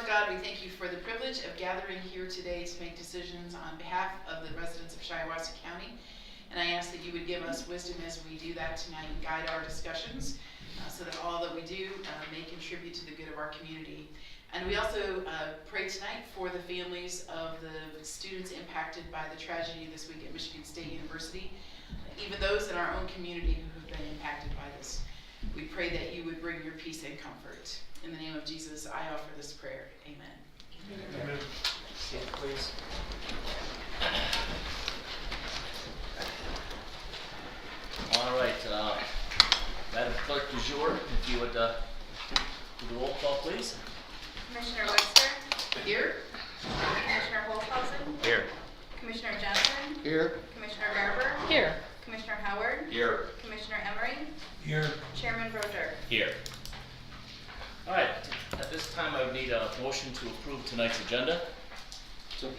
Lord God, we thank you for the privilege of gathering here today to make decisions on behalf of the residents of Shiawassee County. And I ask that you would give us wisdom as we do that tonight and guide our discussions so that all that we do may contribute to the good of our community. And we also pray tonight for the families of the students impacted by the tragedy this week at Michigan State University, even those in our own community who have been impacted by this. We pray that you would bring your peace and comfort. In the name of Jesus, I offer this prayer. Amen. Amen. Stand, please. All right, Madam Clerk du jour, if you would do the roll call, please. Commissioner Webster? Here. Commissioner Holthausen? Here. Commissioner Johnson? Here. Commissioner Garber? Here. Commissioner Howard? Here. Commissioner Emery? Here. Chairman Broder? Here. All right, at this time I would need a motion to approve tonight's agenda. So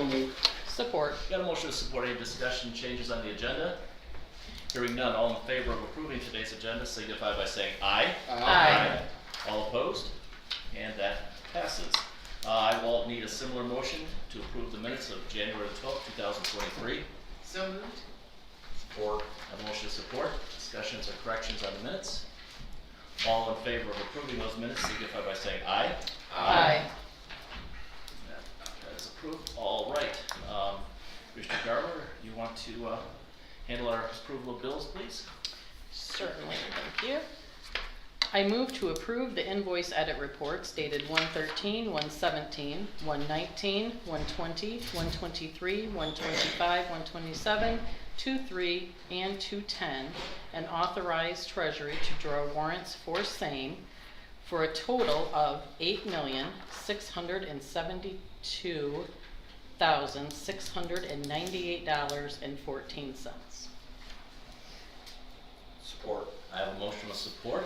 moved. Support. Got a motion to support. Any discussion, changes on the agenda? Hearing none, all in favor of approving today's agenda signify by saying aye. Aye. All opposed? And that passes. I will need a similar motion to approve the minutes of January 12th, 2023. So moved. Support. I have a motion to support. Discussions or corrections on the minutes? All in favor of approving those minutes signify by saying aye. Aye. That is approved. All right. Mr. Garber, you want to handle our approval of bills, please? Certainly, thank you. I move to approve the invoice edit reports dated 1/13, 1/17, 1/19, 1/20, 1/23, 1/25, 1/27, 2/3, and 2/10, and authorize Treasury to draw warrants for same for a total of $8,672,698.14. Support. I have a motion with support.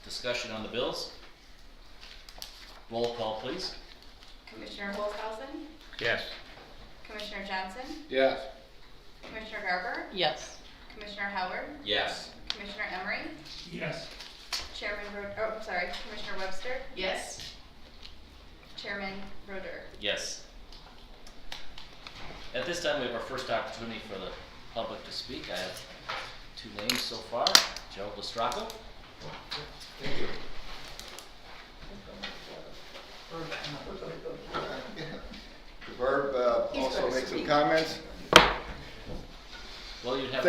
Discussion on the bills. Roll call, please. Commissioner Holthausen? Yes. Commissioner Johnson? Yes. Commissioner Garber? Yes. Commissioner Howard? Yes. Commissioner Emery? Yes. Chairman Commissioner Webster? Yes. Chairman Broder? Yes. At this time, we have our first opportunity for the public to speak. I have two names so far. Joe Lestraco. Thank you. Barb also make some comments. Well, you have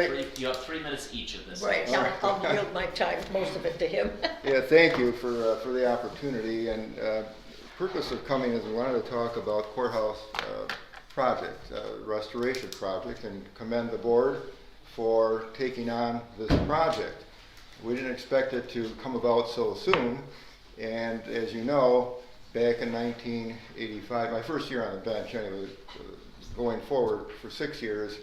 three minutes each of this. Right, I'll yield my time, most of it to him. Yeah, thank you for the opportunity. And purpose of coming is we wanted to talk about courthouse project, restoration project, and commend the board for taking on this project. We didn't expect it to come about so soon, and as you know, back in 1985, my first year on the bench anyway, going forward for 6 years,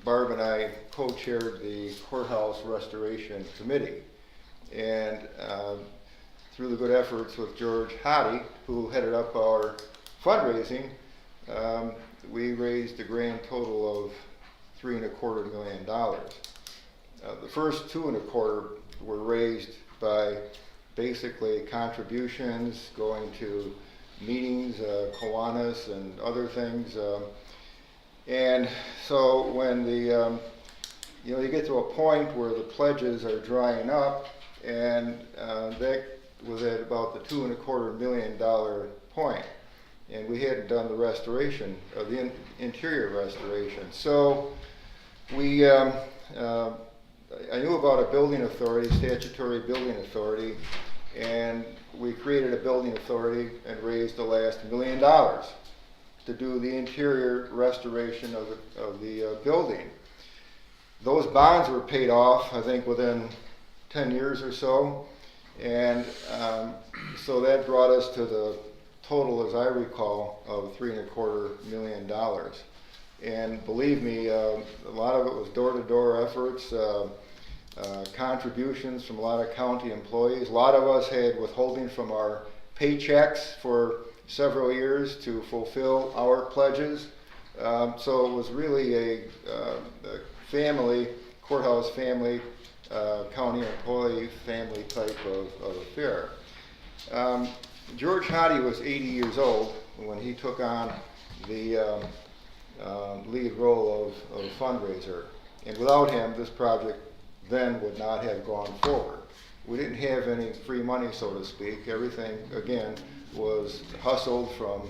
Barb and I co-chaired the courthouse restoration committee, and through the good efforts with George Hottie, who headed up our fundraising, we raised a grand total of $3.25 million. The first 2.25 were raised by basically contributions going to meetings, Kiwanis and other things. And so when you get to a point where the pledges are drying up, and that was at about the $2.25 million point, and we hadn't done the restoration of the interior restoration. So we, I knew about a building authority, statutory building authority, and we created a building authority and raised the last $1 million to do the interior restoration of the building. Those bonds were paid off, I think, within 10 years or so, and so that brought us to the total, as I recall, of $3.25 million. And believe me, a lot of it was door-to-door efforts, contributions from a lot of county employees. A lot of us had withholding from our paychecks for several years to fulfill our pledges. So it was really a family, courthouse family, county employee family type of affair. George Hottie was 80 years old when he took on the lead role of fundraiser. And without him, this project then would not have gone forward. We didn't have any free money, so to speak. Everything, again, was hustled from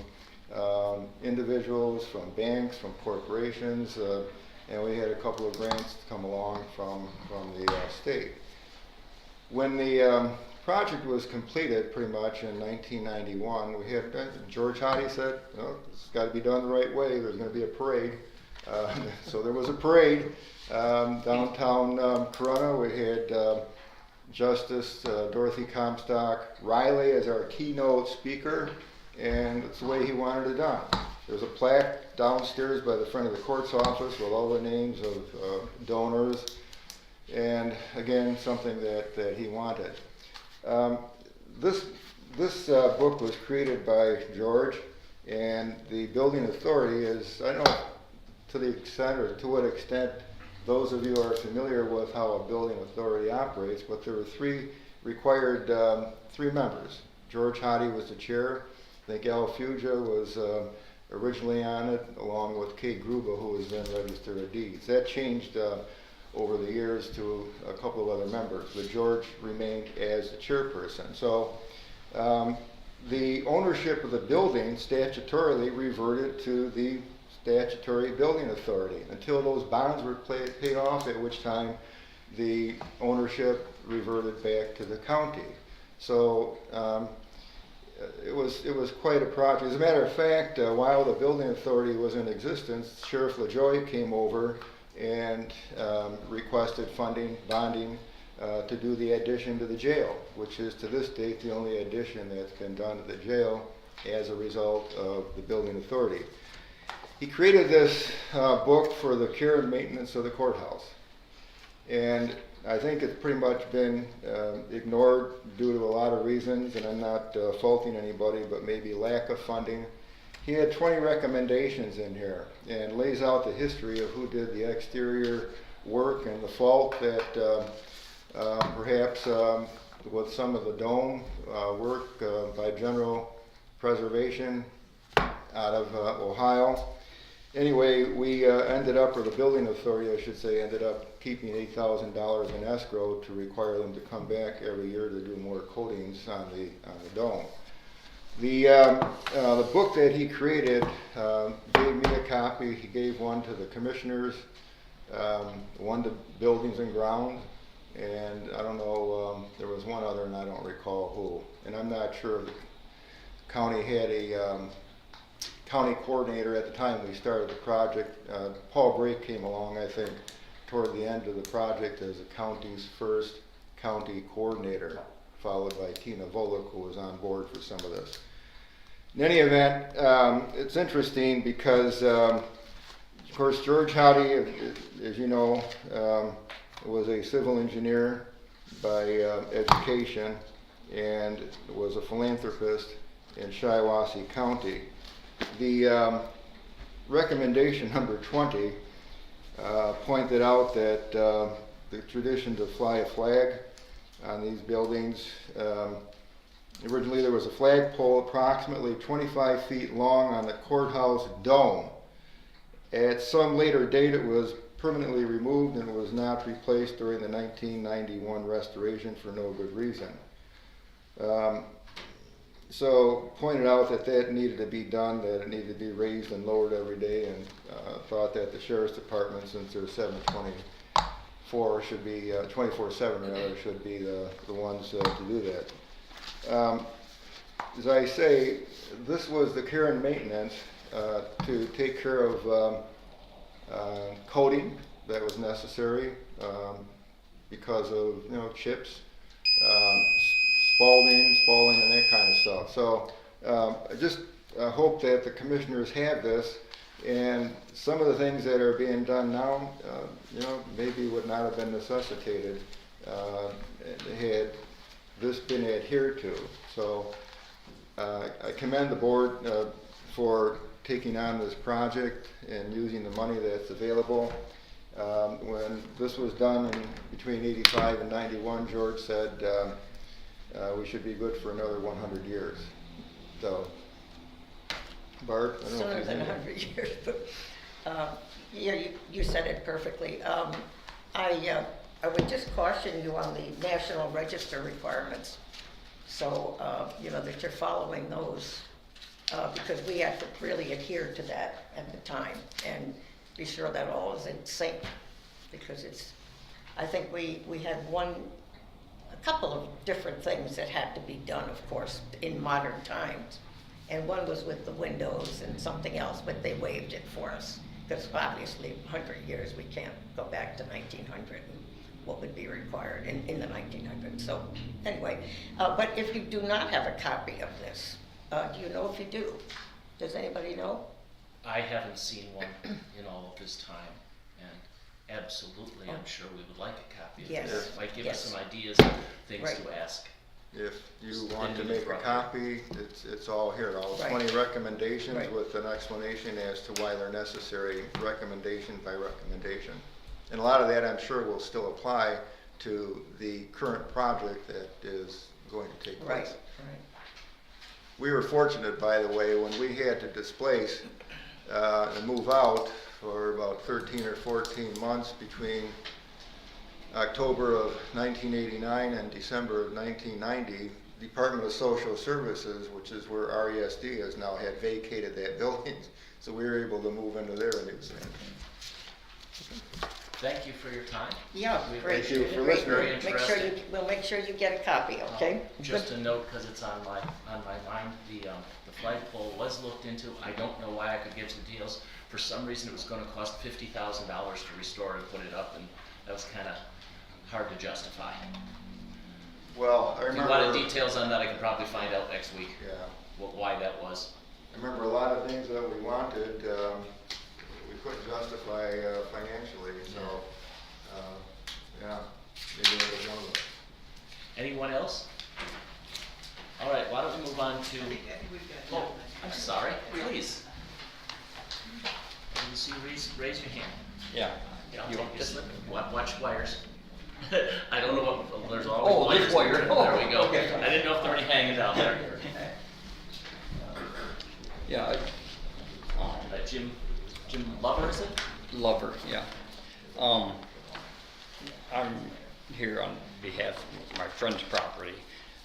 individuals, from banks, from corporations, and we had a couple of grants come along from the state. When the project was completed pretty much in 1991, we had, George Hottie said, "Oh, it's got to be done the right way, there's going to be a parade." So there was a parade downtown Corunna. We had Justice Dorothy Comstock Riley as our keynote speaker, and it's the way he wanted it done. There's a plaque downstairs by the front of the court's office with all the names of donors, and again, something that he wanted. This book was created by George, and the building authority is, I don't know to the extent or to what extent those of you are familiar with how a building authority operates, but there were three members. George Hottie was the chair. I think Al Fugia was originally on it, along with Kate Gruba, who was then Register of Deeds. That changed over the years to a couple of other members, but George remained as the chairperson. So the ownership of the building statutorily reverted to the statutory building authority until those bonds were paid off, at which time the ownership reverted back to the county. So it was quite a project. As a matter of fact, while the building authority was in existence, Sheriff LaJoy came over and requested bonding to do the addition to the jail, which is to this date the only addition that's been done to the jail as a result of the building authority. He created this book for the care and maintenance of the courthouse, and I think it's pretty much been ignored due to a lot of reasons, and I'm not faulting anybody, but maybe lack of funding. He had 20 recommendations in here and lays out the history of who did the exterior work and the fault that perhaps with some of the dome work by General Preservation out of Ohio. Anyway, we ended up, or the building authority, I should say, ended up keeping $8,000 in escrow to require them to come back every year to do more coatings on the dome. The book that he created gave me a copy. He gave one to the commissioners, one to Buildings and Grounds, and I don't know, there was one other and I don't recall who. And I'm not sure if the county had a county coordinator at the time we started the project. Paul Brake came along, I think, toward the end of the project as the county's first county coordinator, followed by Tina Volek, who was on board for some of this. In any event, it's interesting because, of course, George Hottie, as you know, was a civil engineer by education and was a philanthropist in Shiawassee County. The recommendation number 20 pointed out that the tradition to fly a flag on these buildings, originally there was a flagpole approximately 25 feet long on the courthouse dome. At some later date it was permanently removed and was not replaced during the 1991 restoration for no good reason. So pointed out that needed to be done, that it needed to be raised and lowered every day, and thought that the Sheriff's Department, since they're 7/24, should be 24/7 rather, should be the ones to do that. As I say, this was the care and maintenance to take care of coating that was necessary because of chips. Spalling and that kind of stuff. So I just hope that the commissioners have this, and some of the things that are being done now, maybe would not have been necessitated had this been adhered to. So I commend the board for taking on this project and using the money that's available. When this was done between 85 and 91, George said we should be good for another 100 years. So, Bart, I don't know Sooner if than you 100 years, but, yeah, you said it perfectly. I would just caution you on the National Register requirements. So, that you're following those, because we have to really adhere to that at the time and be sure that all is in sync. Because I think we had a couple of different things that had to be done, of course, in modern times. And one was with the windows and something else, but they waived it for us. Because obviously, 100 years, we can't go back to 1900 and what would be required in the 1900s. So anyway, but if you do not have a copy of this, do you know if you do? Does anybody know? I haven't seen one in all of this time, and absolutely, I'm sure we would like a copy of Yes. this. Might give us Yes. some ideas of things Right. to ask. If you Just want to into the make a property. copy, it's all here, all Right. 20 recommendations Right. with an explanation as to why they're necessary, recommendation by recommendation. And a lot of that, I'm sure, will still apply to the current project that is going to take Right, place. right. We were fortunate, by the way, when we had to displace and move out for about 13 or 14 months between October of 1989 and December of 1990, Department of Social Services, which is where RESD is now, had vacated that building, so we were able to move into their new center. Thank you for your time. Yeah, We great. Thank you for Great. listening. Very Make sure interesting. we'll make sure you get a copy, okay? Just a note, because it's on my mind, the flagpole was looked into. I don't know why I could get some deals. For some reason, it was gonna cost $50,000 to restore and put it up, and that was kinda hard to justify. Well, I If you wanted remember, details on that, I could probably find out next week yeah, why that was. I remember a lot of things that we wanted, we couldn't justify financially, so, yeah, maybe that was one of them. Anyone else? All right, why don't we move on to, I think we've got. oh, I'm sorry, please. I didn't see you raise your hand. Yeah. Yeah, I'll You take want your this? slip. Watch wires. I don't know what, there's Oh, always this wires. wire. There we go. Okay. I didn't know if they're already hanging down there. Yeah, Jim Lover, is it? Lover, yeah. I'm here on behalf of my friend's property.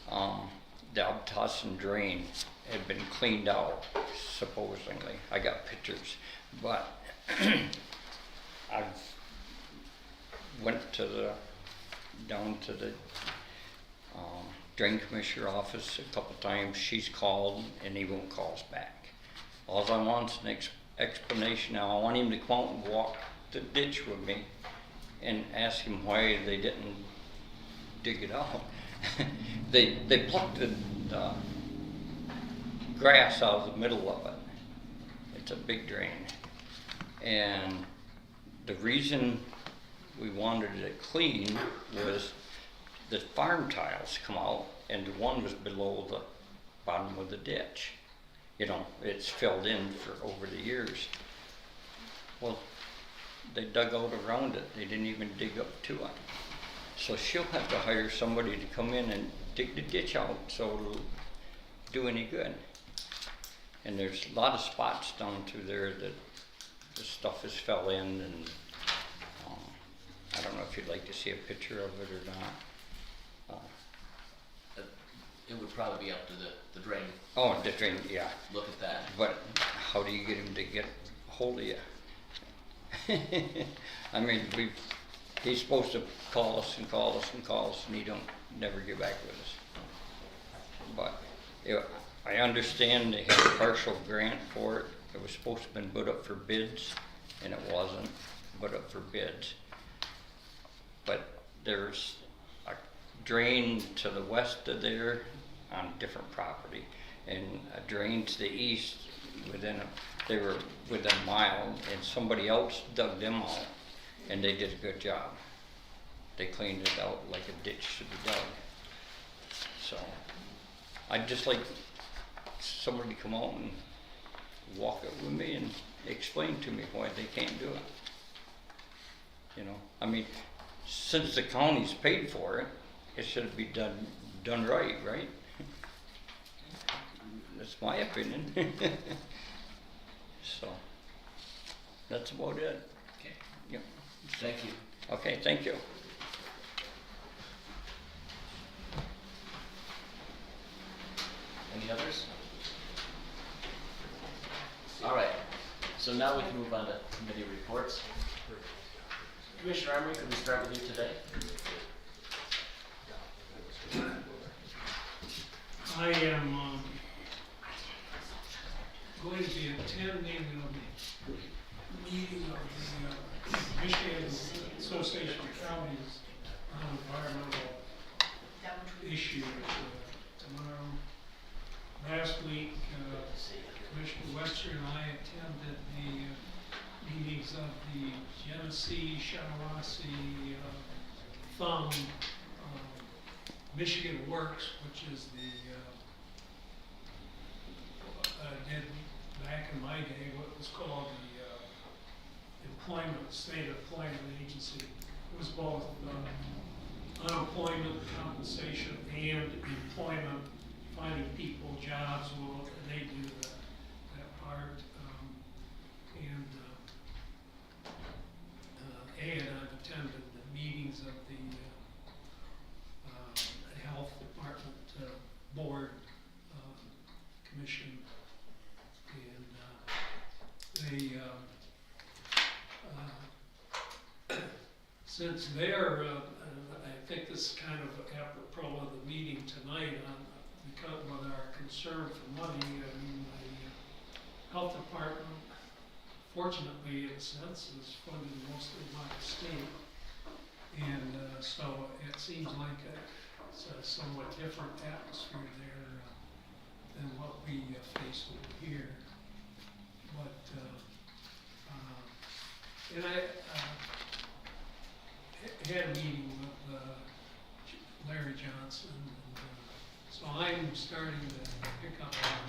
The Altossin drain had been cleaned out, supposedly. I got pictures, but I've went down to the drain commissioner office a couple times. She's called and he won't call us back. All I want is an explanation now. I want him to come out and walk the ditch with me and ask him why they didn't dig it out. They plucked the grass out of the middle of it. It's a big drain. And the reason we wanted it clean was the farm tiles come out and the one was below the bottom of the ditch. You know, it's filled in for over the years. Well, they dug out around it. They didn't even dig up to it. So she'll have to hire somebody to come in and dig the ditch out so it'll do any good. And there's a lot of spots down through there that the stuff has fell in, and I don't know if you'd like to see a picture of it or not. It would probably be up to the drain. Oh, the drain, yeah. Look at that. But how do you get him to get hold of you? I mean, he's supposed to call us and call us and call us, and he don't never get back with us. But I understand they had a partial grant for it. It was supposed to have been put up for bids, and it wasn't put up for bids. But there's a drain to the west of there on different property, and a drain to the east they were within a mile, and somebody else dug them out, and they did a good job. They cleaned it out like a ditch should be dug. So I'd just like somebody to come out and walk it with me and explain to me why they can't do it. You know, I mean, since the county's paid for it, it should be done right, right? That's my opinion. So, that's about it. Okay, Yep. thank you. Okay, thank you. Any others? All right, so now we can move on to committee reports. Commissioner Emery, could we start with you today? I am going to be attending a meeting of the Michigan Association of Counties on environmental issues tomorrow. Last week, Commissioner Webster and I attended the meetings of the Genesee, Shiawassee, Thumb, Michigan Works, which is the, did back in my day what was called the State Employment Agency. It was both unemployment compensation and employment, finding people jobs. Well, they do that part. And I've attended the meetings of the Health Department Board Commission, and they since they're I think this is kind of apropos of the meeting tonight because with our concern for money. I mean, the Health Department, fortunately, in a sense, is funded mostly by the state, and so it seems like it's a somewhat different atmosphere there than what we face over here. But and I had a meeting with Larry Johnson, and so I'm starting to pick up on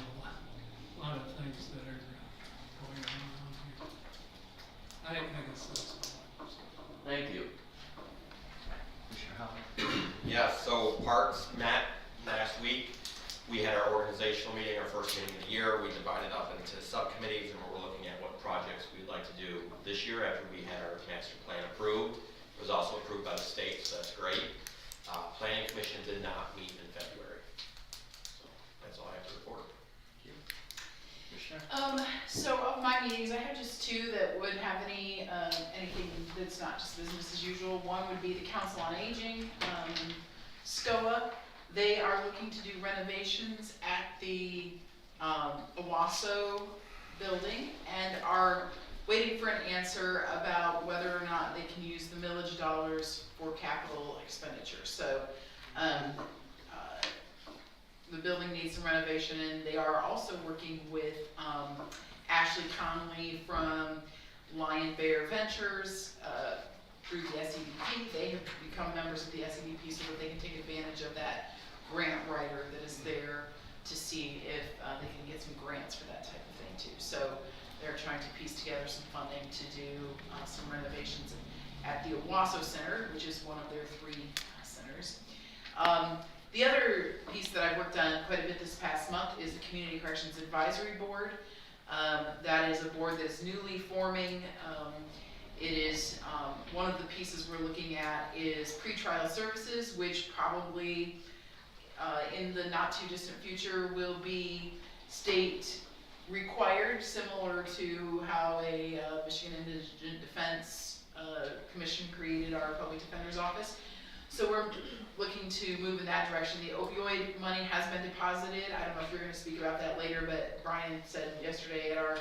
a lot of things that are going on here. I guess that's all. Thank you. Commissioner Howard? Yeah, so Parks met last week. We had our organizational meeting, our first meeting of the year. We divided up into subcommittees, and we're looking at what projects we'd like to do this year after we had our master plan approved. It was also approved by the state, so that's great. Planning Commission did not meet in February. So that's all I have to report. Commissioner? So of my meetings, I have just two that would have anything that's not just business as usual. One would be the Council on Aging, SCOA. They are looking to do renovations at the Owasso building and are waiting for an answer about whether or not they can use the millage dollars for capital expenditure. So the building needs some renovation, and they are also working with Ashley Conley from Lion Bear Ventures through the SEDP. They have become members of the SEDP so that they can take advantage of that grant writer that is there to see if they can get some grants for that type of thing too. So they're trying to piece together some funding to do some renovations at the Owasso Center, which is one of their 3 centers. The other piece that I've worked on quite a bit this past month is the Community Corrections Advisory Board. That is a board that's newly forming. It is, one of the pieces we're looking at is pretrial services, which probably in the not too distant future will be state required, similar to how a Michigan Indigent Defense Commission created our Public Defender's Office. So we're looking to move in that direction. The opioid money has been deposited. I don't know if you're going to speak about that later, but Brian said yesterday at our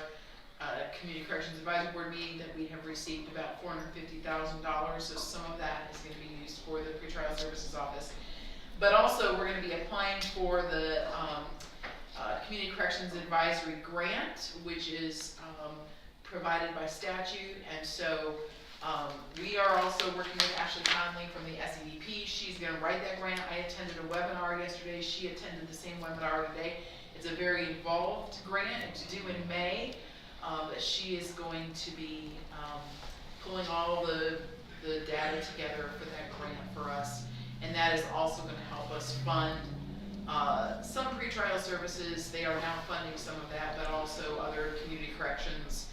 Community Corrections Advisory Board meeting that we have received about $450,000. So some of that is going to be used for the pretrial services office. But also we're going to be applying for the Community Corrections Advisory Grant, which is provided by statute. And so we are also working with Ashley Conley from the SEDP. She's going to write that grant. I attended a webinar yesterday. She attended the same webinar today. It's a very involved grant. It's due in May. But she is going to be pulling all the data together for that grant for us. And that is also going to help us fund Some pretrial services, they are now funding some of that, but also other community corrections.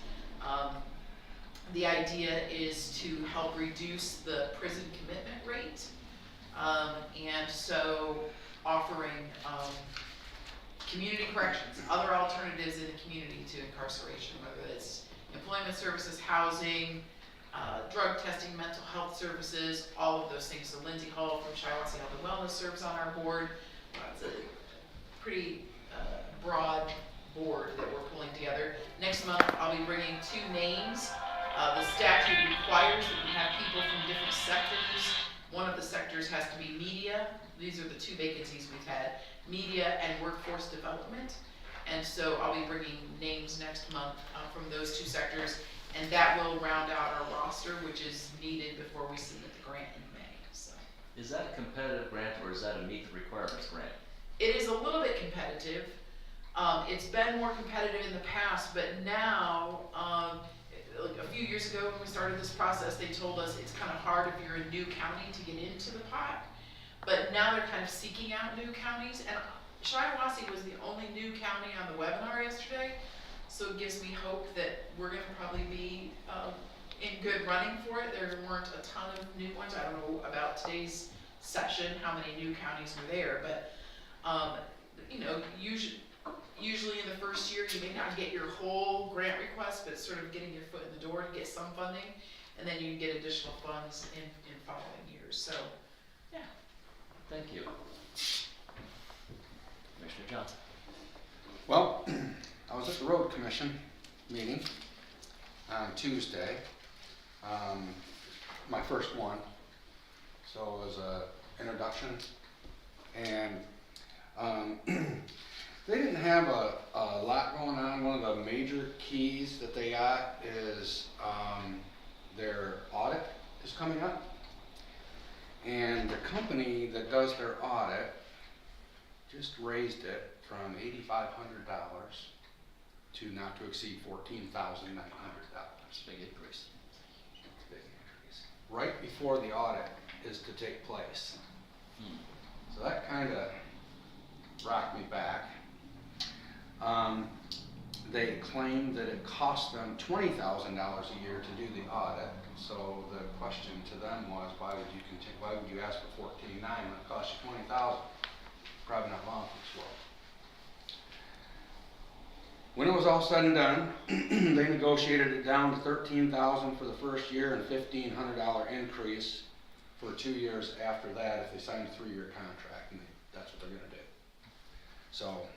The idea is to help reduce the prison commitment rate. And so offering, community corrections, other alternatives in the community to incarceration, whether it's employment services, housing, drug testing, mental health services, all of those things. So Lindsay Hall from Shiawassee Health and Wellness serves on our board. It's a pretty broad board that we're pulling together. Next month, I'll be bringing 2 names. The statute requires that we have people from different sectors. One of the sectors has to be media. These are the 2 vacancies we've had, media and workforce development. And so I'll be bringing names next month from those 2 sectors, and that will round out our roster, which is needed before we submit the grant in May. So Is that a competitive grant or is that a meet the requirements grant? it is a little bit competitive. It's been more competitive in the past, but now, like a few years ago when we started this process, they told us it's kind of hard if you're a new county to get into the pot. But now they're kind of seeking out new counties, and Shiawassee was the only new county on the webinar yesterday, so it gives me hope that we're gonna probably be in good running for it. There weren't a ton of new ones. I don't know about today's session, how many new counties were there, but you know, usually in the first year, you may not get your whole grant request, but sort of getting your foot in the door to get some funding, and then you get additional funds in following years. So, yeah. Thank you. Commissioner Johnson. Well, I was at the road commission meeting on Tuesday, my first one, so it was a introduction, and they didn't have a lot going on. One of the major keys that they got is their audit is coming up, and the company that does their audit just raised it from $8,500 to not to exceed $14,900. Big increase. Big increase. Right before the audit is to take place. So that kind of rocked me back. They claimed that it cost them $20,000 a year to do the audit. So the question to them was, why would you continue? Why would you ask for $14,900 when it cost you $20,000? Probably not long for this world. When it was all said and done, they negotiated it down to $13,000 for the first year and $1,500 increase for 2 years after that if they signed a 3-year contract, and that's what they're going to do. So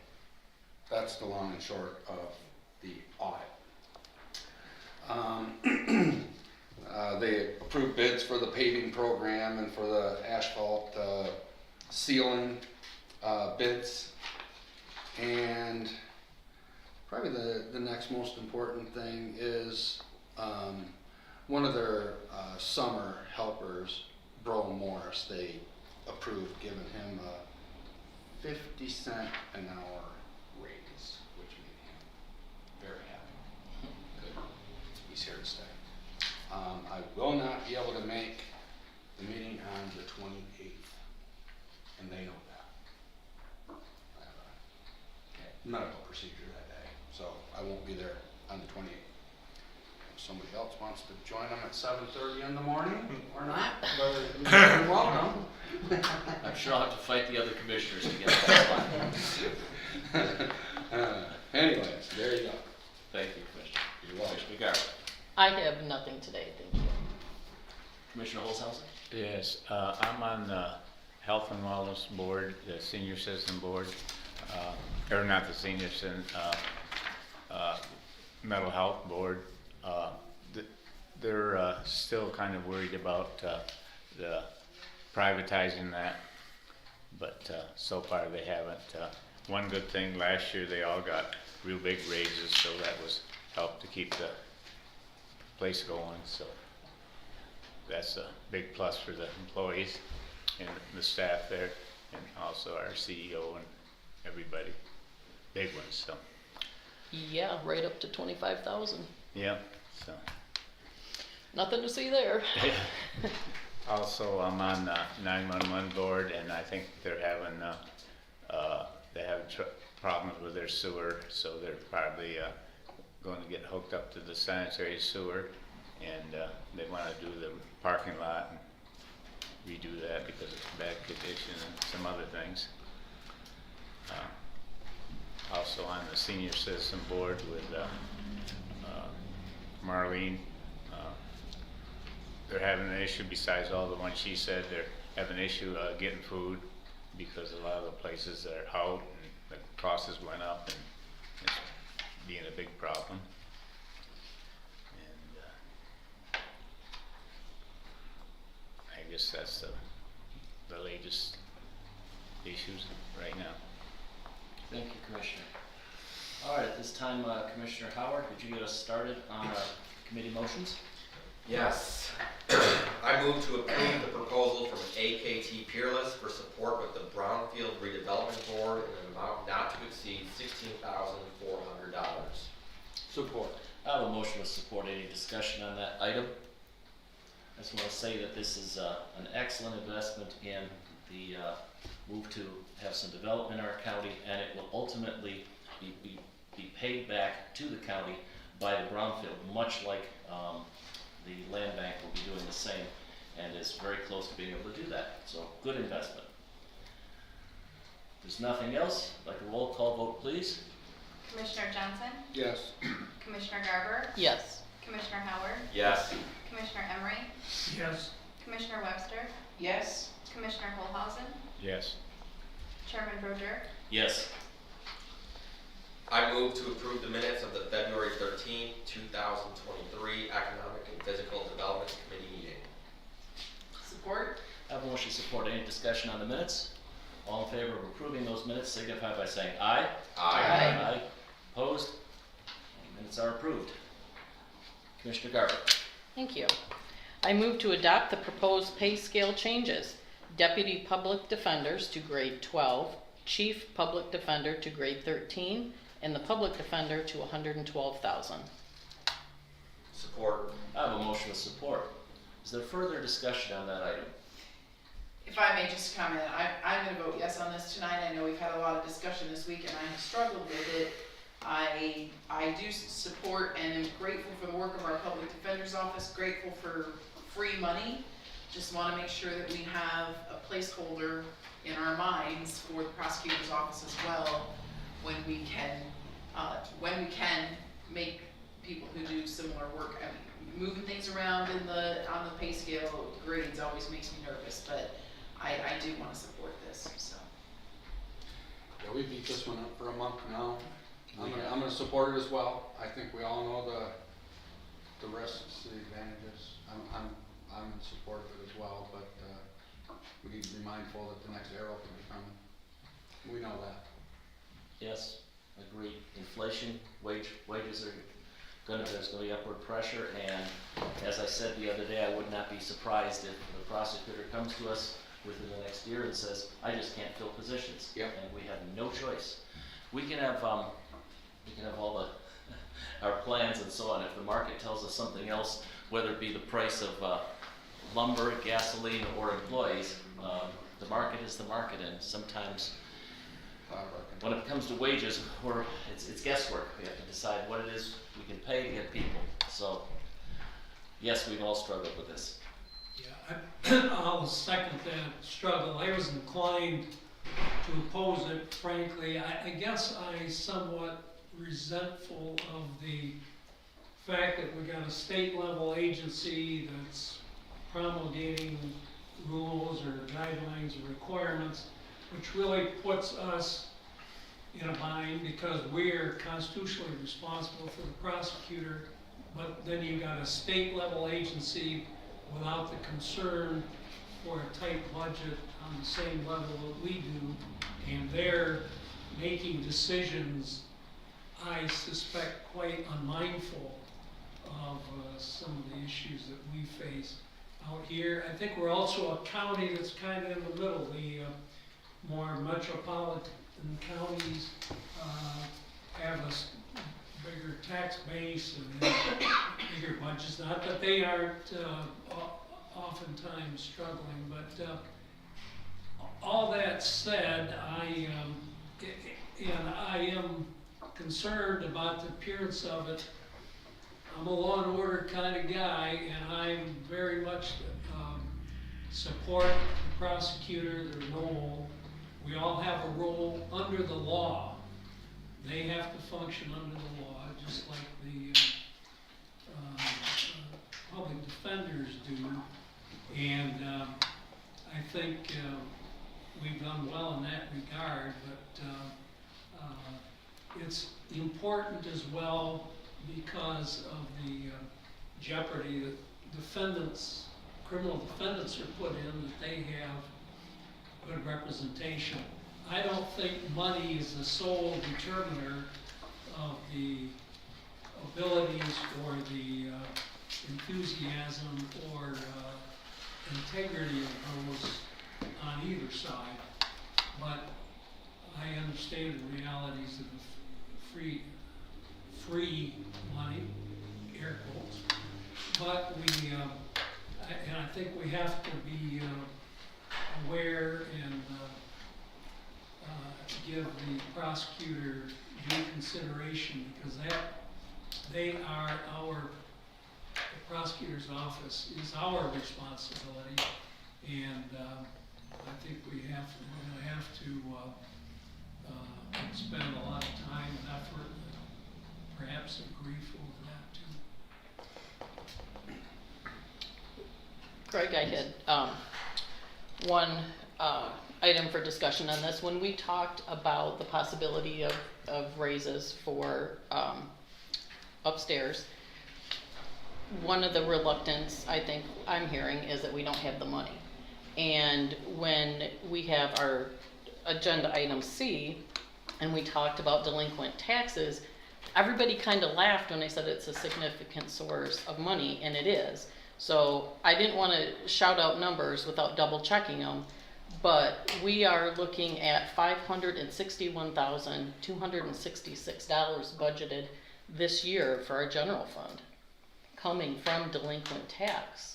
that's the long and short of the audit. They approved bids for the paving program and for the asphalt sealing bids, and probably the next most important thing is one of their summer helpers, Bro Morris, they approved giving him a 50-cent an hour raise, which made him very happy. Good. He's here to stay. I will not be able to make the meeting on the 28th, and they know that. I have a medical procedure that day, so I won't be there on the 28th. If somebody else wants to join them at 7:30 in the morning or not, you're welcome. I'm sure I'll have to fight the other commissioners to get that spot. Anyways, there you go. Thank you, Commissioner. You're welcome. Commissioner Garrett. I have nothing today, thank you. Commissioner Holzhausen. Yes, I'm on the Health and Wellness Board, the Senior Citizen Board, or not the Senior Citizen, Mental Health Board. They're still kind of worried about the privatizing that, but so far they haven't. One good thing, last year they all got real big raises, so that was helped to keep the place going, so that's a big plus for the employees and the staff there, and also our CEO and everybody, big ones, so, Yeah, right up to 25,000. yeah, so. Nothing to see there. Also, I'm on the 911 board, and I think they're having They have problems with their sewer, so they're probably going to get hooked up to the sanitary sewer, and they want to do the parking lot and redo that because it's in bad condition and some other things. Also on the senior citizen board with Marlene, they're having an issue besides all the ones she said. They're having an issue getting food because a lot of the places are out and the prices went up and it's being a big problem. And I guess that's the latest issues right now. Thank you, Commissioner. All right, at this time, Commissioner Howard, would you get us started on our committee motions? Yes. I move to approve the proposal from AKT Peerless for support with the Brownfield Redevelopment Board in an amount not to exceed $16,400. Support. I have a motion with support. Any discussion on that item? I just want to say that this is an excellent investment in the move to have some development in our county, and it will ultimately be paid back to the county by the Brownfield, much like the land bank will be doing the same, and is very close to being able to do that. So, good investment. If there's nothing else, like a roll call vote, please. Commissioner Johnson? Yes. Commissioner Garber? Yes. Commissioner Howard? Yes. Commissioner Emery? Yes. Commissioner Webster? Yes? Commissioner Holhausen? Yes. Chairman Brodeur? Yes. I move to approve the minutes of the February 13, 2023 Economic and Physical Development Committee meeting. Support? I have a motion to support. Any discussion on the minutes? All in favor of approving those minutes signify by saying aye. Aye. Opposed? Minutes are approved. Commissioner Garber. Thank you. I move to adopt the proposed pay scale changes. Deputy Public Defenders to grade 12, Chief Public Defender to grade 13, and the Public Defender to $112,000. Support. I have a motion with support. Is there further discussion on that item? If I may just comment, I'm gonna vote yes on this tonight. I know we've had a lot of discussion this week and I have struggled with it. I do support and am grateful for the work of our Public Defender's Office, grateful for free money. Just wanna make sure that we have a placeholder in our minds for the prosecutor's office as well when we can make people who do similar work. I mean, moving things around on the pay scale grades always makes me nervous, but I do want to support this, so. Yeah, we beat this one up for a month now. I'm gonna support it as well. I think we all know the risks, the advantages. I'm in support of it as well, but we need to be mindful that the next arrow can be coming. We know that. Yes, agreed. Inflation, wages are there's gonna be upward pressure, and as I said the other day, I would not be surprised if the prosecutor comes to us within the next year and says, I just can't fill positions. Yep. And we have no choice. We can have all our plans and so on. If the market tells us something else, whether it be the price of lumber, gasoline, or employees, the market is the market, and sometimes when it comes to wages, it's guesswork. We have to decide what it is we can pay to get people. So, yes, we've all struggled with this. Yeah, I'll second that struggle. I was inclined to oppose it, frankly. I guess I somewhat resentful of the fact that we got a state level agency that's promulgating rules or guidelines or requirements, which really puts us in a bind because we're constitutionally responsible for the prosecutor, but then you got a state level agency without the concern for a tight budget on the same level that we do, and they're making decisions, I suspect, quite unmindful of some of the issues that we face out here. I think we're also a county that's kind of in the middle. The more metropolitan counties have a bigger tax base and bigger budgets. Not that they aren't oftentimes struggling, but all that said, and I am concerned about the appearance of it. I'm a law and order kind of guy, and I'm very much support the prosecutor, their role. We all have a role under the law. They have to function under the law, just like the public defenders do. And I think we've done well in that regard, but it's important as well because of the jeopardy that defendants, criminal defendants are put in, that they have good representation. I don't think money is the sole determiner of the abilities or the enthusiasm or integrity of those on either side. But I understand the realities of free money, air quotes. But and I think we have to be aware and give the prosecutor due consideration, because the prosecutor's office is our responsibility, and I think we're going to have to spend a lot of time and effort, and perhaps some grief over that too. Greg, I had one item for discussion on this. When we talked about the possibility of raises for upstairs, one of the reluctance I think I'm hearing is that we don't have the money. And when we have our agenda item C, and we talked about delinquent taxes, everybody kind of laughed when I said it's a significant source of money, and it is. So I didn't want to shout out numbers without double checking them, but we are looking at $561,266 budgeted this year for our general fund, coming from delinquent tax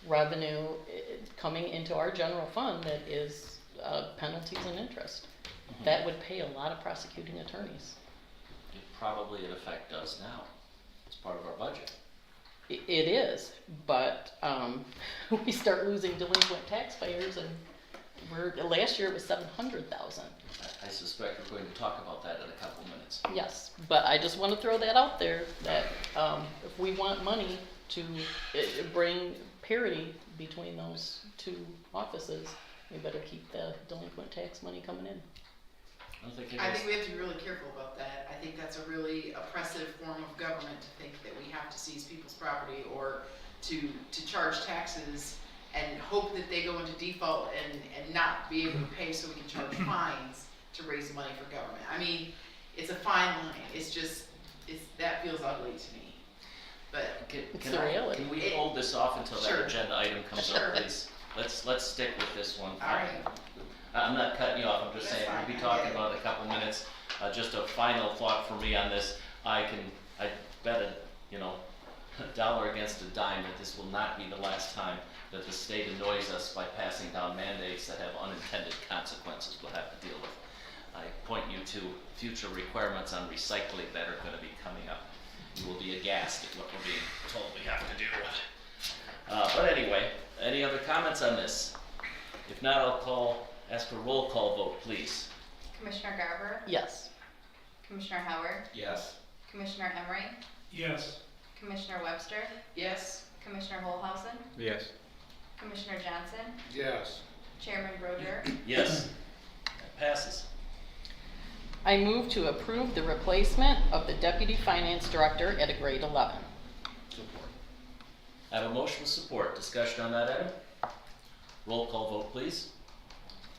revenue coming into our general fund that is penalties and interest. That would pay a lot of prosecuting attorneys. It probably in effect does now. It's part of our budget. It is, but we start losing delinquent taxpayers, and last year it was 700,000. I suspect we're going to talk about that in a couple minutes. Yes, but I just want to throw that out there, that if we want money to bring parity between those two offices, we better keep the delinquent tax money coming in. I think we have to be really careful about that. I think that's a really oppressive form of government to think that we have to seize people's property or to charge taxes and hope that they go into default and not be able to pay so we can charge fines to raise money for government. I mean, it's a fine line. That feels ugly to me. But Can we hold this off until Sure. that agenda item comes Sure. up, please? Let's stick with this one. all right, I'm not cutting you off, I'm just That's saying, we'll fine, be I talking get it. about it in a couple minutes. Just a final thought for me on this, I bet a dollar against a dime that this will not be the last time that the state annoys us by passing down mandates that have unintended consequences we'll have to deal with. I point you to future requirements on recycling that are gonna be coming up. You will be aghast at what we're being told we have to do. But anyway, any other comments on this? If not, ask for a roll call vote, please. Commissioner Garber, Yes. Commissioner Howard, Yes. Commissioner Emery, Yes. Commissioner Webster, yes, Commissioner Holhausen, Yes. Commissioner Johnson, Yes. Chairman Broder, Yes, that passes. I move to approve the replacement of the Deputy Finance Director at a grade 11. Support. I have a motion with support. Discussion on that item? Roll call vote, please.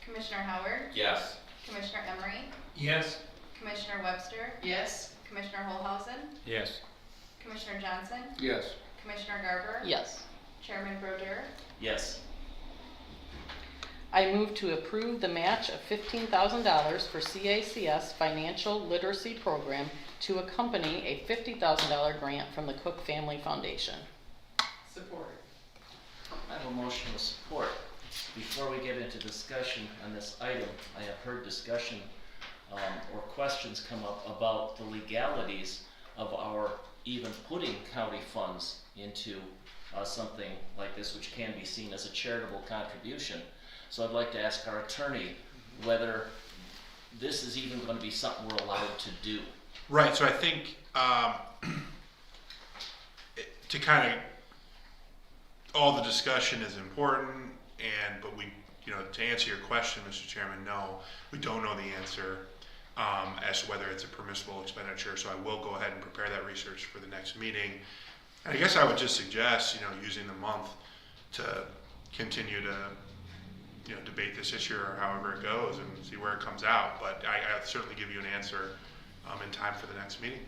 Commissioner Howard, Yes. Commissioner Emery, Yes. Commissioner Webster, yes, Commissioner Holhausen, Yes. Commissioner Johnson, Yes. Commissioner Garber, Yes. Chairman Broder, Yes. I move to approve the match of $15,000 for CACS Financial Literacy Program to accompany a $50,000 grant from the Cook Family Foundation. support. I have a motion with support. Before before we get into discussion on this item, I have heard discussion or questions come up about the legalities of our even putting county funds into something like this, which can be seen as a charitable contribution. So I'd like to ask our attorney whether this is even going to be something we're allowed to do. Right, so I think to kind of, all the discussion is important, but we, to answer your question, Mr. Chairman, no, we don't know the answer as to whether it's a permissible expenditure, so I will go ahead and prepare that research for the next meeting. And I guess I would just suggest, using the month to continue to, debate this issue or however it goes and see where it comes out, but I'll certainly give you an answer in time for the next meeting.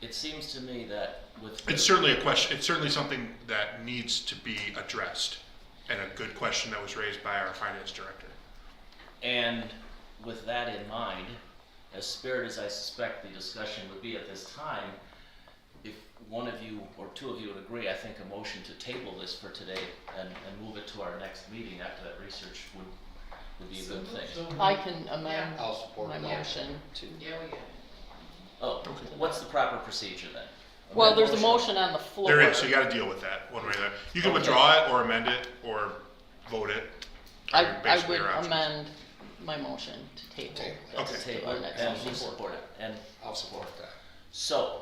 It seems to me that with... It's certainly a question, it's certainly something that needs to be addressed, and a good question that was raised by our finance director. And with that in mind, as spirited as I suspect the discussion would be at this time, if one of you or two of you would agree, I think a motion to table this for today and move it to our next meeting after that research would be a good thing. I can amend I'll support my that. motion to, Yeah, we get it. Oh, what's the proper procedure then? well, Amend there's a motion on the floor. There is, so you gotta deal with that one way or the other. You can Okay. withdraw it or amend it or vote it. I Basically would your options. amend my motion to table. Table. this Okay. to Table, our next and meeting. who support it? And I'll support that. so,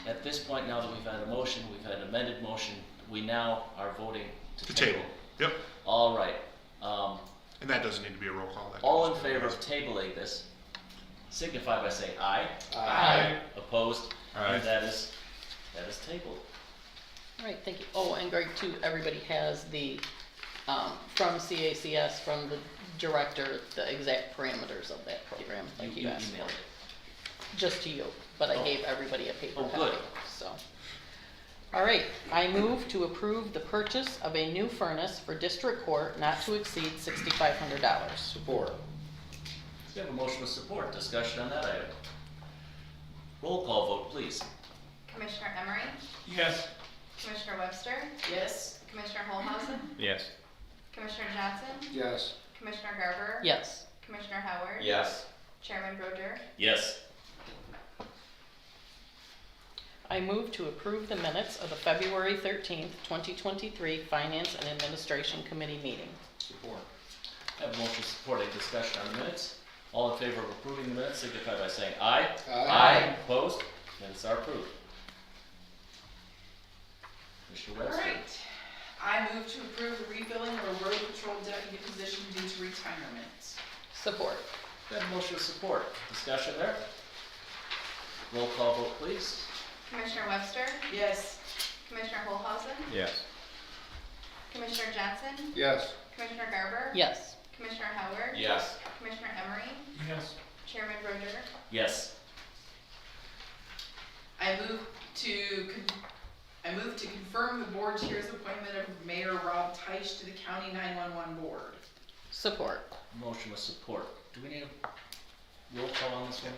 at this point, now that we've had a motion, we've had an amended motion, we now are voting To to table, table. yep, All right. and that doesn't need to be a roll call. That can All in just be- favor of tabling this, signify by saying aye. Aye. Opposed? Aye. And that is tabled. All right, thank you. Oh, and Greg, too, everybody has the, from CACS, from the director, the exact parameters of that program, like you asked for. emailed it. Just to you, but I Oh. gave everybody a paper Oh, copy, good. so. All right, I move to approve the purchase of a new furnace for district court not to exceed $6,500. Support. We have a motion with support. Discussion on that item. Roll call vote, please. Commissioner Emery, Yes. Commissioner Webster, Yes? Commissioner Holhausen, Yes. Commissioner Johnson, Yes. Commissioner Garber, Yes. Commissioner Howard, Yes. Chairman Brodeur, Yes. I move to approve the minutes of the February 13th, 2023 Finance and Administration Committee meeting. Support. I have a motion supporting discussion on the minutes. All in favor of approving the minutes, signify by saying aye. Aye. Opposed? Minutes are approved. Commissioner All Webster. right. I move to approve the refilling of a road patrol deputy position due to retirement. Support. We have a motion with support. Discussion there? Roll call vote, please. Commissioner Webster, Yes? Commissioner Holhausen, Yes. Commissioner Johnson, Yes. Commissioner Garber, Yes. Commissioner Howard, Yes. Commissioner Emery, Yes. Chairman Brodeur, Yes. I move to confirm the board chair's appointment of Mayor Rob Teich to the County 911 Board. Support. Motion with support. Do we need a roll call on this one?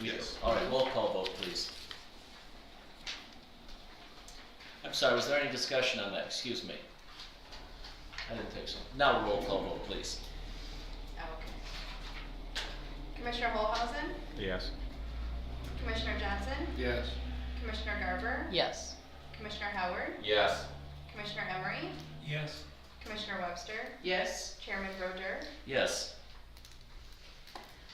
We do. Yes. All right, roll call vote, please. I'm sorry, was there any discussion on that? Excuse me. I didn't think so. Now roll call vote, please. okay. Commissioner Holhausen, Yes. Commissioner Johnson, Yes. Commissioner Garber, Yes. Commissioner Howard, Yes. Commissioner Emery, Yes. Commissioner Webster, Yes? Chairman Brodeur, Yes.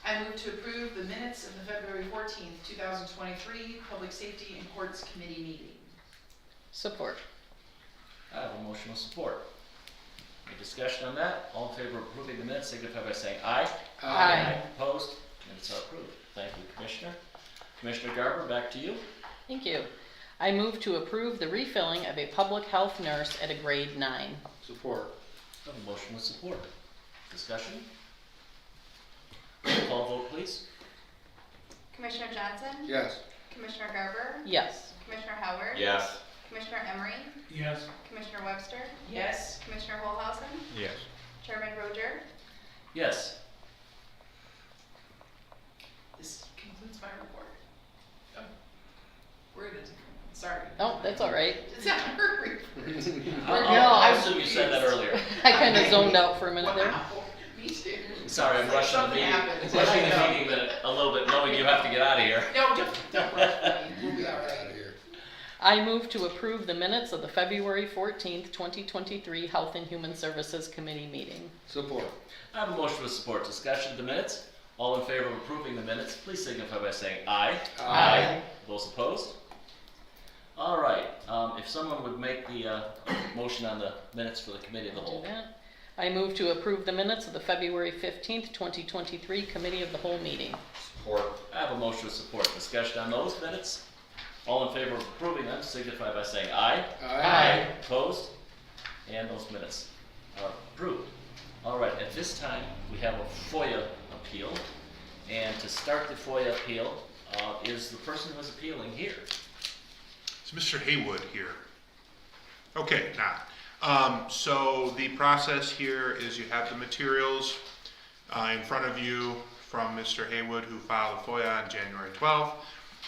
I move to approve the minutes of the February 14th, 2023 Public Safety and Courts Committee meeting. Support. I have a motion with support. Any discussion on that? All in favor of approving the minutes, signify by saying aye. Aye. Opposed? Minutes are approved. Thank you, Commissioner. Commissioner Garber, back to you. Thank you. I move to approve the refilling of a public health nurse at a grade 9. Support. I have a motion with support. Discussion? Roll call vote, please. Commissioner Johnson, Yes. Commissioner Garber, Yes. Commissioner Howard, Yes. Commissioner Emery, Yes. Commissioner Webster, Yes? Commissioner Holhausen, Yes. Chairman Brodeur, Yes. This concludes my report. Oh, where did it? Sorry. Oh, that's all right. It's not her report. I'll No, I'll I'm assume you said that earlier. I kinda zoned out for a minute there. Wow, me too. Sorry, I'm It's like rushing the something meeting, happened. rushing the I know. meeting minute a little bit, knowing you have to get out of here. No, don't rush me, we'll be all right. I move to approve the minutes of the February 14th, 2023 Health and Human Services Committee meeting. Support. I have a motion with support. Discussion of the minutes. All in favor of approving the minutes, please signify by saying aye. Aye. Those opposed? All right, if someone would make the motion on the minutes for the committee of the I'll do whole. that. I move to approve the minutes of the February 15th, 2023 Committee of the Whole meeting. Support. I have a motion with support. Discussion on those minutes. All in favor of approving them, signify by saying aye. Aye. Opposed? And those minutes are approved. All right, at this time, we have a FOIA appeal. And to start the FOIA appeal is the person who is appealing here. Is Mr. Haywood here? Okay, not. So the process here is you have the materials in front of you from Mr. Haywood, who filed a FOIA on January 12th.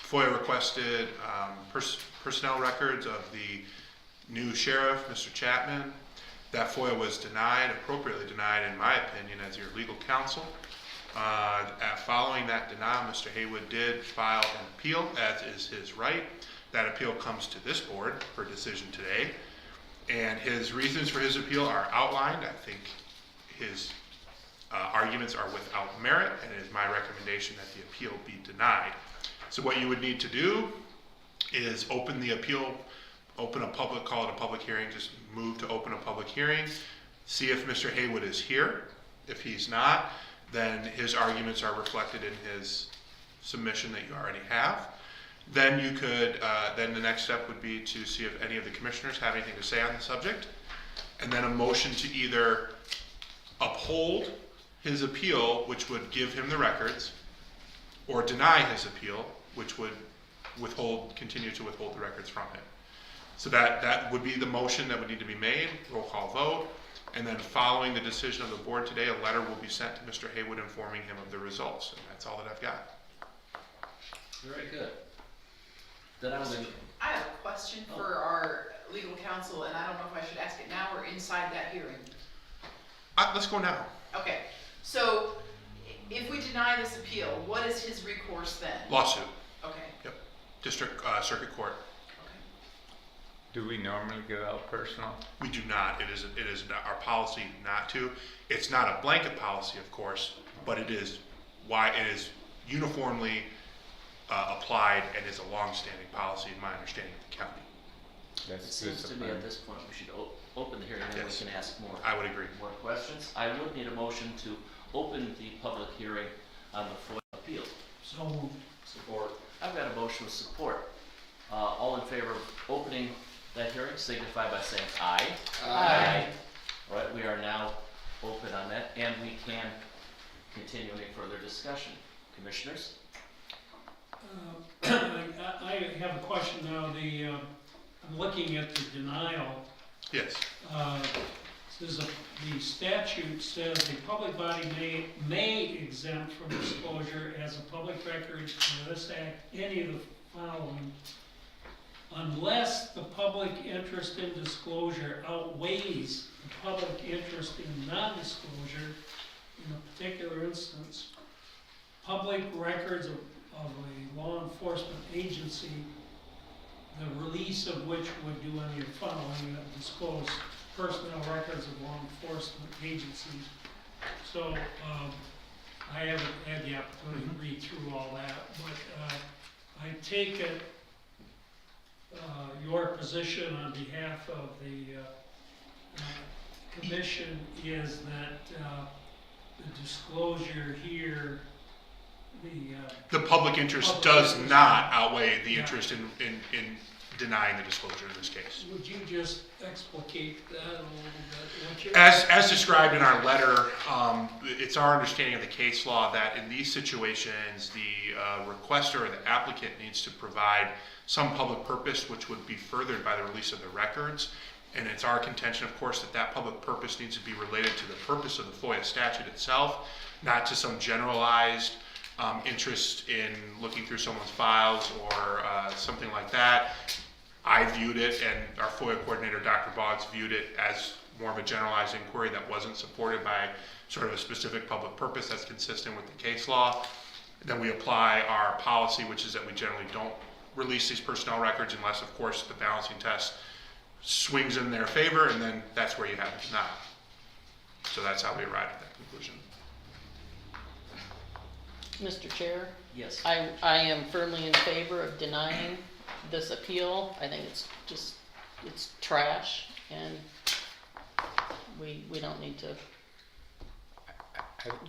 FOIA requested personnel records of the new sheriff, Mr. Chapman. That FOIA was denied, appropriately denied in my opinion, as your legal counsel. Following that denial, Mr. Haywood did file an appeal, as is his right. That appeal comes to this board for decision today. And his reasons for his appeal are outlined. I think his arguments are without merit, and it is my recommendation that the appeal be denied. So what you would need to do is open the appeal, open a public, call it a public hearing, just move to open a public hearing, see if Mr. Haywood is here. If he's not, then his arguments are reflected in his submission that you already have. Then you could, then the next step would be to see if any of the commissioners have anything to say on the subject, and then a motion to either uphold his appeal, which would give him the records, or deny his appeal, which would continue to withhold the records from him. So that would be the motion that would need to be made, roll call vote, and then following the decision of the board today, a letter will be sent to Mr. Haywood informing him of the results, and that's all that I've got. Very good. Then I will. I have a question for our legal counsel, and I don't know if I should ask it now or inside that hearing. Let's go now. Okay, so if we deny this appeal, what is his recourse then? Lawsuit, Okay, district, circuit court. okay. Do we normally give out personal? We do not. It is our policy not to. It's not a blanket policy, of course, but it is why it is uniformly applied and is a long-standing policy in my understanding of the county. That's It seems to me discipline. at this point we should open the hearing and Yes. we can ask more. I would agree. More questions? I would need a motion to open the public hearing on the FOIA appeal. So moved. Support. I've got a motion with support. All in favor of opening that hearing, signify by saying aye. Aye. All right, we are now open on that, and we can continue any further discussion. Commissioners? I have a question now. I'm looking at the denial. Yes. Says the statute says a public body may exempt from disclosure as a public record in this act any of the following, unless the public interest in disclosure outweighs the public interest in non-disclosure in a particular instance. Public records of a law enforcement agency, the release of which would do any of the following, disclose personnel records of law enforcement agencies. So, I haven't had the opportunity to read through all that, but, I take it, your position on behalf of the, commission is that, the disclosure here, The public interest Public does interest. not outweigh the Yeah. interest in denying the disclosure in this case. would you just explicate that a little bit? What you're- As described in our letter, it's our understanding of the case law that in these situations, the requester or the applicant needs to provide some public purpose which would be furthered by the release of the records. And it's our contention, of course, that that public purpose needs to be related to the purpose of the FOIA statute itself, not to some generalized interest in looking through someone's files or something like that. I viewed it, and our FOIA coordinator, Dr. Boggs, viewed it as more of a generalized inquiry that wasn't supported by sort of a specific public purpose that's consistent with the case law, then we apply our policy, which is that we generally don't release these personnel records unless, of course, the balancing test swings in their favor, and then that's where you have a denial. So that's how we arrived at that conclusion. Mr. Chair, Yes. I am firmly in favor of denying this appeal. I think it's trash, and we don't need to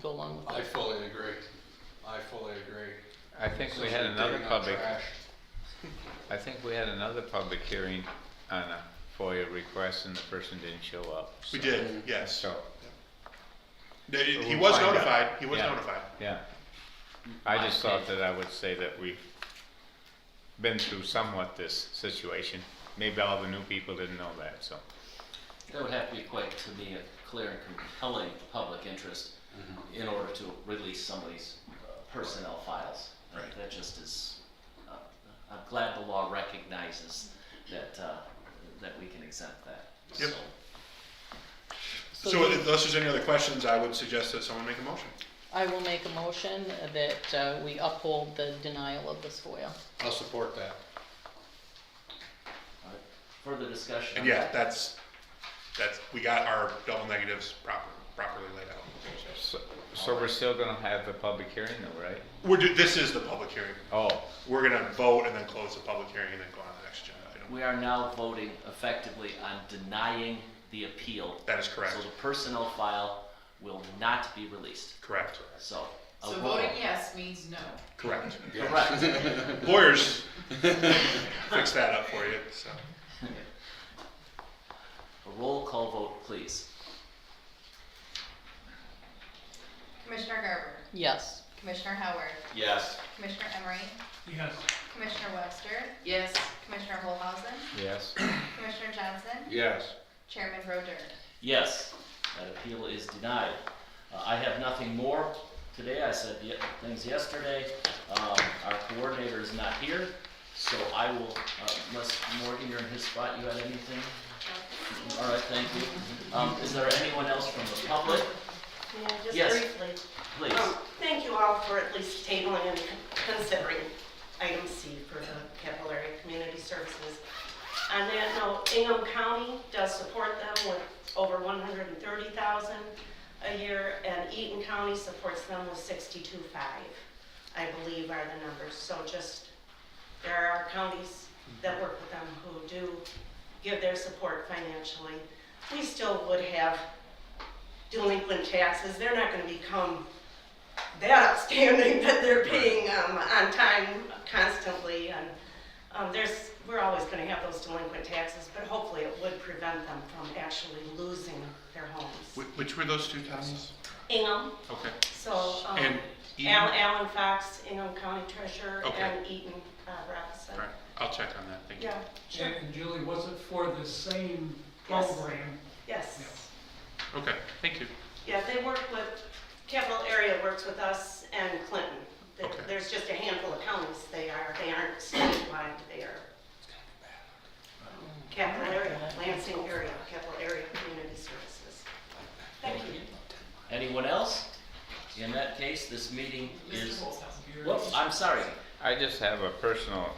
go along with I it. fully agree. I fully agree. I think we Since had you're another digging up public, trash. I think we had another public hearing on a FOIA request and the person didn't show up. We so- did, yes. So, He we'll was find out. notified, he was Yeah. notified. yeah. I just thought that I would say that we've been through somewhat this situation. Maybe all the new people didn't know that, so. That would have to equate to me a clear and compelling public interest in order to release some of these personnel files. Right. That just is, I'm glad the law recognizes that, that we can exempt that. Yep. So, So unless there's any other questions, I would suggest that someone make a motion. I will make a motion that we uphold the denial of this FOIA. I'll support that. all right. Further discussion? And on yeah, that? that's, we got our double negatives properly laid out. So we're still gonna have the public hearing though, right? This is the public hearing. Oh, We're gonna vote and then close the public hearing and then go on to the next agenda item. We are now voting effectively on denying the appeal. That is correct. So the personnel file will not be released. Correct. So. a So roll- voting yes means no. Correct. Correct. Lawyers fix that up for you, so. A roll call vote, please. Commissioner Garber, Yes. Commissioner Howard, Yes. Commissioner Emery, Yes. Commissioner Webster, Yes, Commissioner Holhausen, yes. Commissioner Johnson, Yes. Chairman Roger. Yes, that appeal is denied. I have nothing more today. I said things yesterday. Our coordinator is not here, so I will, unless Morgan, you're in his spot, you had anything? All right, thank you. Is there anyone else from the public? Yeah, just Yes. briefly. Please. Thank you all for at least tabling and considering item C for the capital area community services. On that note, Ingham County does support them with over $130,000 a year, and Eaton County supports them with $62,500, I believe are the numbers. So just, there are counties that work with them who do give their support financially. We still would have delinquent taxes. They're not going to become that outstanding that they're paying on time constantly, and we're always going to have those delinquent taxes, but hopefully it would prevent them from actually losing their homes. Which were those two towns? Ingham, Okay. so And Eaton? Alan Fox, Ingham County Treasurer, Okay. and Eaton Robinson. All right, I'll check on that, thank you. Yeah, sure. And Julie, was it for the same Yes. program? Yes. Okay, thank you. Yeah, they work with, capital area works with us and Clinton. Okay. There's just a handful of counties they aren't statewide, they are capital area, Lansing area, capital area community services. Thank you. Anyone else? In that case, this meeting is, Mr. Holzhausen. whoops, I'm sorry. I just have a personal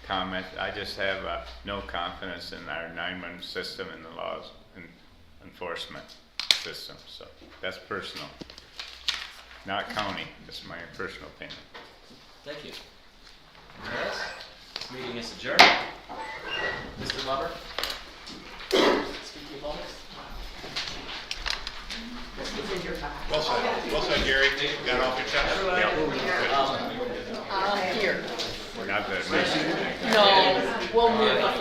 comment. I just have no confidence in our 911 system and the laws and enforcement system. So that's personal. Not county. That's my personal opinion. Thank you. Anyone else? This meeting is adjourned. Mr. Lover? Speak to your opponents. Well said, Gary. Got off your chest? Everybody? Here. Not that. No, we'll move the flag.